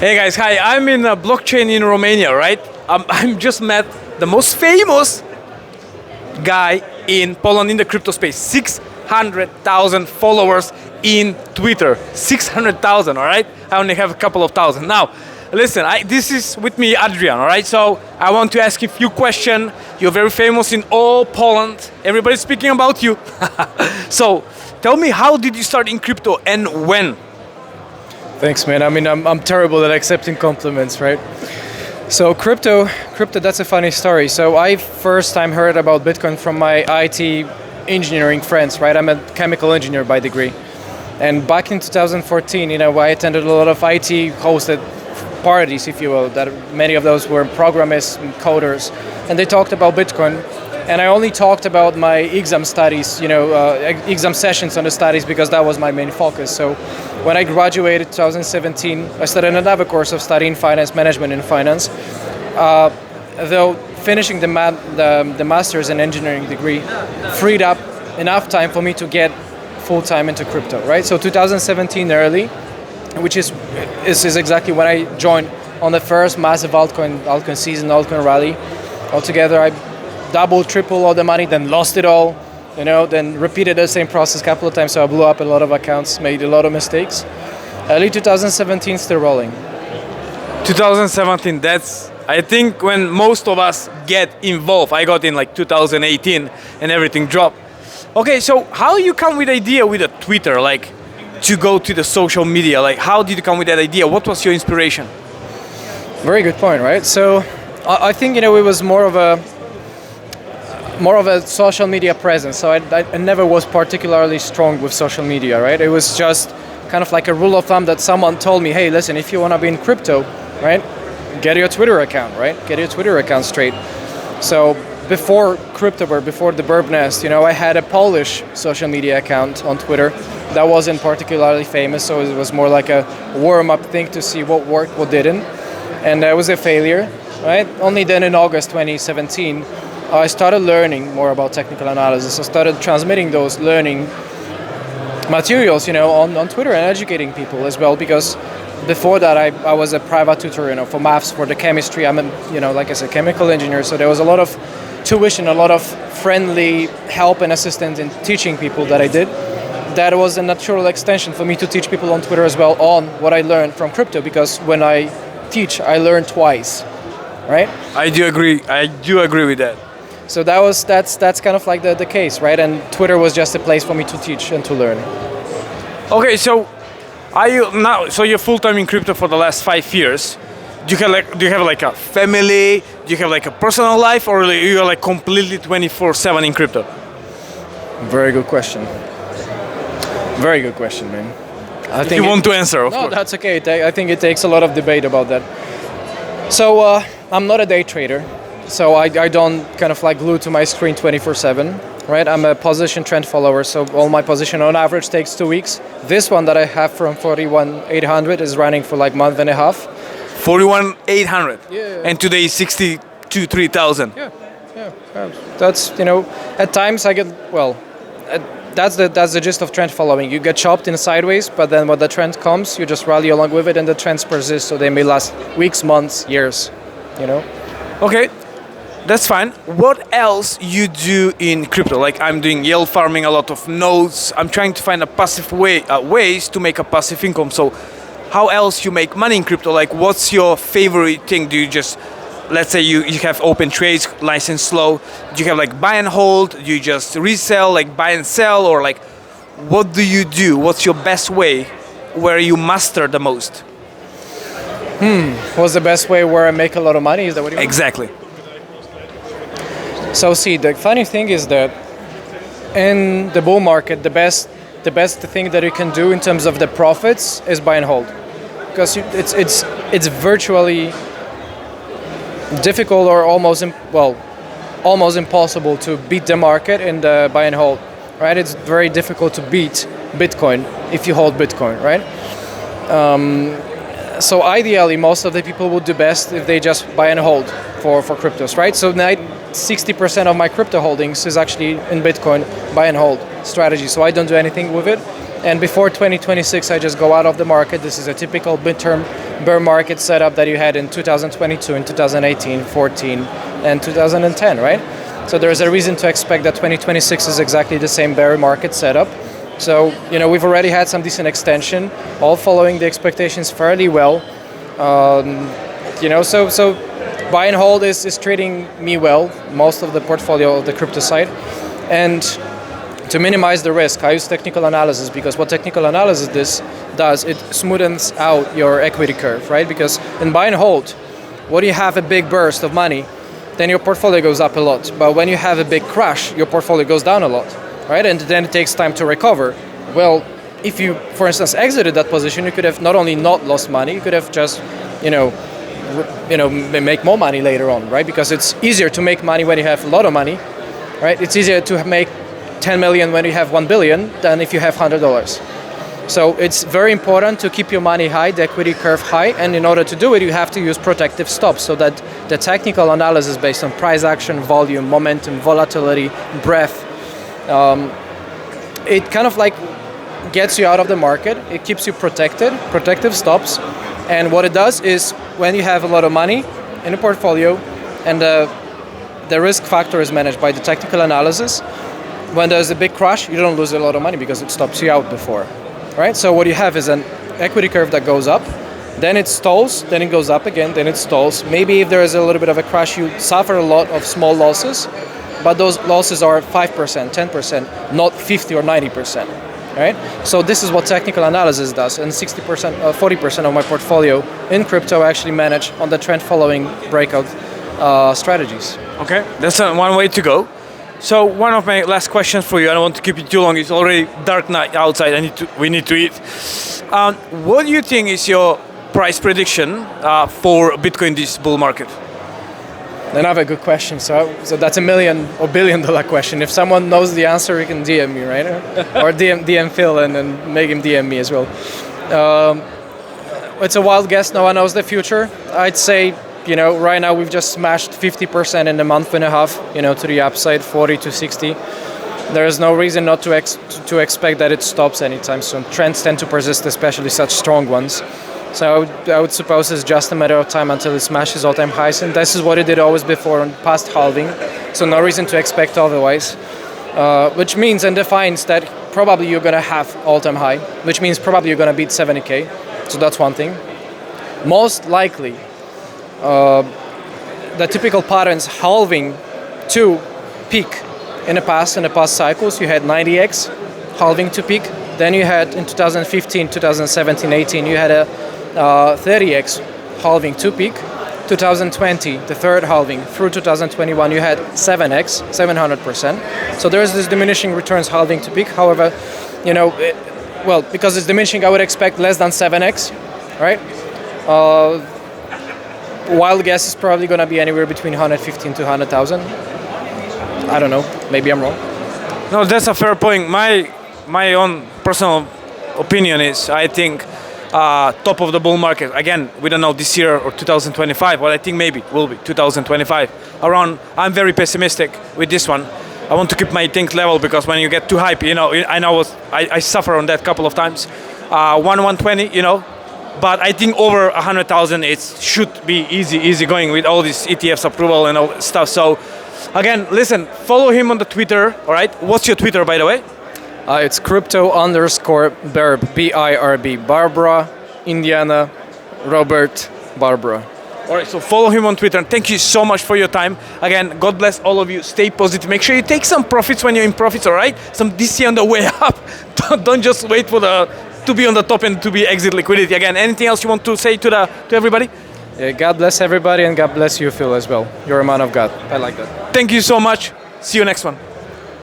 Hey guys, hi. I'm in a blockchain in Romania, right? I'm just met the most famous guy in Poland in the crypto space. 600,000 followers in Twitter. 600,000, all right? I only have a couple of thousand. Now, listen, this is with me, ADRIAN, all right? So I want to ask you a few questions. You're very famous in all Poland. Everybody's speaking about you. So tell me, how did you start in crypto and when? Thanks, man. I mean, I'm terrible at accepting compliments, right? So crypto, that's a funny story. So I first time heard about Bitcoin from my IT engineering friends, right? I'm a chemical engineer by degree. And back in 2014, I attended a lot of IT hosted parties, if you will, that many of those were programmers and coders. And they talked about Bitcoin. And I only talked about my exam studies, exam sessions on the studies, because that was my main focus. So when I graduated 2017, I started another course of studying finance management in finance. Though finishing the master's in engineering degree freed up enough time for me to get full-time into crypto, right? So 2017 early, which is exactly when I joined on the first massive altcoin season, altcoin rally. Altogether, I double, triple all the money, then lost it all, then repeated the same process a couple of times, so I blew up a lot of accounts, made a lot of mistakes. Early 2017, still rolling. 2017, that's, I think, when most of us get involved. I got in like 2018 and everything dropped. Okay, so how you come with the idea with a Twitter, like to go to the social media? Like, how did you come with that idea? What was your inspiration? Very good point, right? So I think, it was more of a social media presence. So I never was particularly strong with social media, right? It was just kind of like a rule of thumb that someone told me, hey, listen, if you want to be in crypto, right, get your Twitter account, right? Get your Twitter account straight. So before crypto, before the BIRB nest, I had a Polish social media account on Twitter that wasn't particularly famous. So it was more like a warm-up thing to see what worked, what didn't. And that was a failure, right? Only then in August 2017, I started learning more about technical analysis. I started transmitting those learning materials, on Twitter and educating people as well. Because before that, I was a private tutor, for maths, for the chemistry. I'm like I said, chemical engineer. So there was a lot of tuition, a lot of friendly help and assistance in teaching people that I did. That was a natural extension for me to teach people on Twitter as well on what I learned from crypto. Because when I teach, I learn twice, right? I do agree with that. So that's kind of like the case, right? And Twitter was just a place for me to teach and to learn. Okay, so you're full-time in crypto for the last 5 years. Do you have like a family? Do you have like a personal life, or you're like completely 24/7 in crypto? Very good question. Very good question, man. I think you want to answer, of course. No, that's okay. I think it takes a lot of debate about that. So I'm not a day trader. So I don't kind of like glue to my screen 24/7, right? I'm a position trend follower, so all my position on average takes 2 weeks. This one that I have from 41,800 is running for like month and a half. 41,800? Yeah. And today is 62,300? Yeah. That's, at times I get, that's the gist of trend following. You get chopped in sideways, but then when the trend comes, you just rally along with it, and the trends persist, so they may last weeks, months, years, Okay. That's fine. What else you do in crypto? Like, I'm doing yield farming, a lot of nodes. I'm trying to find a passive ways to make a passive income. So how else you make money in crypto? Like, what's your favorite thing? Do you just, let's say you have open trades, license slow. Do you have like buy and hold? Do you just resell, like buy and sell? Or like, what do you do? What's your best way where you master the most? What's the best way where I make a lot of money? Is that what you mean? Exactly. So see, the funny thing is that in the bull market, the best thing that you can do in terms of the profits is buy and hold, because it's virtually difficult or almost impossible to beat the market in the buy and hold, right? It's very difficult to beat Bitcoin if you hold Bitcoin, right? So ideally, most of the people would do best if they just buy and hold for cryptos, right? So 60% of my crypto holdings is actually in Bitcoin buy and hold strategy. So I don't do anything with it. And before 2026, I just go out of the market. This is a typical midterm bear market setup that you had in 2022, in 2018, 14, and 2010, right? So there's a reason to expect that 2026 is exactly the same bear market setup. So, we've already had some decent extension, all following the expectations fairly well. So buy and hold is treating me well, most of the portfolio of the crypto side. And to minimize the risk, I use technical analysis, because what technical analysis does, it smoothens out your equity curve, right? Because in buy and hold, when you have a big burst of money, then your portfolio goes up a lot. But when you have a big crash, your portfolio goes down a lot, right? And then it takes time to recover. Well, if you, for instance, exited that position, you could have not only not lost money, you could have just, make more money later on, right? Because it's easier to make money when you have a lot of money, right? It's easier to make 10 million when you have 1 billion than if you have $100. So it's very important to keep your money high, the equity curve high, and in order to do it, you have to use protective stops, so that the technical analysis based on price action, volume, momentum, volatility, breadth, it kind of like gets you out of the market. It keeps you protected, protective stops. And what it does is, when you have a lot of money in a portfolio and the risk factor is managed by the technical analysis, when there's a big crash, you don't lose a lot of money because it stops you out before, right? So what you have is an equity curve that goes up, then it stalls, then it goes up again, then it stalls. Maybe if there is a little bit of a crash, you suffer a lot of small losses, but those losses are 5%, 10%, not 50 or 90%, right? So this is what technical analysis does, and 60%, 40% of my portfolio in crypto I actually manage on the trend following breakout strategies. Okay, that's one way to go. So one of my last questions for you, I don't want to keep it too long, it's already dark night outside, we need to eat. What do you think is your price prediction for Bitcoin this bull market? Another good question. So that's $1 million or $1 billion question. If someone knows the answer, you can DM me, right? Or DM Phil and make him DM me as well. It's a wild guess. No one knows the future. I'd say, right now we've just smashed 50% in a month and a half, to the upside, 40 to 60. There is no reason not to expect that it stops anytime soon. Trends tend to persist, especially such strong ones. So I would suppose it's just a matter of time until it smashes all-time highs, and this is what it did always before on past halving. So no reason to expect otherwise, which means and defines that probably you're going to have all-time high, which means probably you're going to beat 70K. So that's one thing. Most likely, the typical patterns halving to peak in the past cycles. You had 90x halving to peak. Then you had in 2015, 2017, 18, you had a 30x halving to peak. 2020, the third halving, through 2021, you had 7x, 700%. So there is this diminishing returns halving to peak. However, because it's diminishing, I would expect less than 7x, right? Wild guess is probably going to be anywhere between 115 to 100,000. I don't know. Maybe I'm wrong. No, that's a fair point. My own personal opinion is, I think, top of the bull market. Again, we don't know this year or 2025, but I think maybe it will be 2025. Around, I'm very pessimistic with this one. I want to keep my think level, because when you get too hype, I suffer on that couple of times. 120, but I think over 100,000 it should be easy going with all this ETFs approval and all that stuff. So again, listen, follow him on the Twitter, all right? What's your Twitter, by the way? It's crypto_BIRB, BIRB, Barbara, Indiana, Robert, Barbara. All right, so follow him on Twitter. And thank you so much for your time. Again, God bless all of you. Stay positive. Make sure you take some profits when you're in profits, all right? Some DC on the way up. Don't just wait for to be on the top and to be exit liquidity. Again, anything else you want to say to everybody? Yeah, God bless everybody, and God bless you, Phil, as well. You're a man of God. I like that. Thank you so much. See you next one.